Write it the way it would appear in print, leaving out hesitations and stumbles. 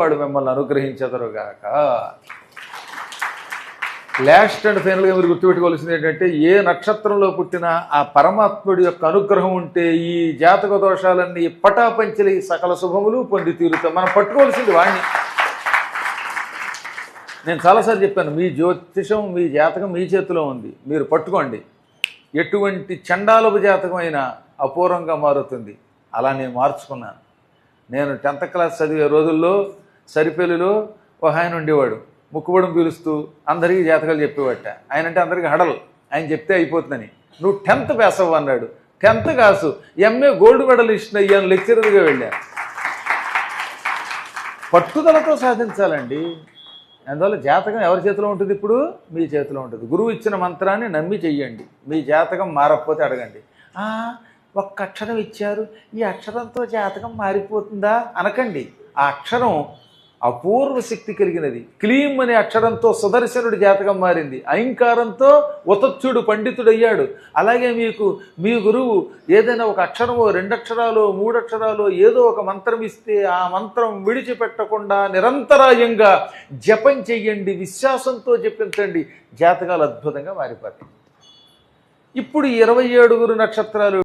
వాడు మిమ్మల్ని అనుగ్రహించెదరుగాక. Last and ఫైనల్గా మీరు గుర్తుపెట్టుకోవాల్సింది ఏంటంటే, ఏ నక్షత్రంలో పుట్టినా ఆ పరమాత్ముడి యొక్క అనుగ్రహం ఉంటే ఈ జాతక దోషాలన్నీ పటాపంచలి సకల శుభములు పొంది తీరుతాం. మనం పట్టుకోవాల్సింది వాడిని. నేను చాలాసార్లు చెప్పాను, మీ జ్యోతిషం మీ జాతకం మీ చేతిలో ఉంది, మీరు పట్టుకోండి. ఎటువంటి చండాలపు జాతకం అయినా అపూర్వంగా మారుతుంది. అలా నేను మార్చుకున్నాను. నేను 10th క్లాస్ చదివే రోజుల్లో సరిపల్లిలో ఒక ఆయన ఉండేవాడు, ముక్కుబడిని పిలుస్తూ అందరికీ జాతకాలు చెప్పేవాట. ఆయన అంటే అందరికీ హడలు, ఆయన చెప్తే అయిపోతుందని. నువ్వు 10th పాస్ అవ్వు అన్నాడు. 10th కాసు ఎంఏ గోల్డ్ మెడలిస్ట్ అయ్యాను, లెక్చరర్గా వెళ్ళాను. పట్టుదలతో సాధించాలండి. అందువల్ల జాతకం ఎవరి చేతిలో ఉంటుంది? ఇప్పుడు మీ చేతిలో ఉంటుంది. గురువు ఇచ్చిన మంత్రాన్ని నమ్మి చెయ్యండి. మీ జాతకం మారకపోతే అడగండి. ఒక్క అక్షరం ఇచ్చారు, ఈ అక్షరంతో జాతకం మారిపోతుందా అనకండి. ఆ అక్షరం అపూర్వ శక్తి కలిగినది. క్లీం అనే అక్షరంతో సుదర్శనుడి జాతకం మారింది. ఐంకారంతో ఉతత్సుడు పండితుడయ్యాడు. అలాగే మీ గురువు ఏదైనా ఒక అక్షరమో 2 అక్షరాలు 3 అక్షరాలు ఏదో ఒక మంత్రం ఇస్తే ఆ మంత్రం విడిచిపెట్టకుండా నిరంతరాయంగా జపం చెయ్యండి. విశ్వాసంతో జపించండి. జాతకాలు అద్భుతంగా మారిపోతాయి. ఇప్పుడు 27 నక్షత్రాలు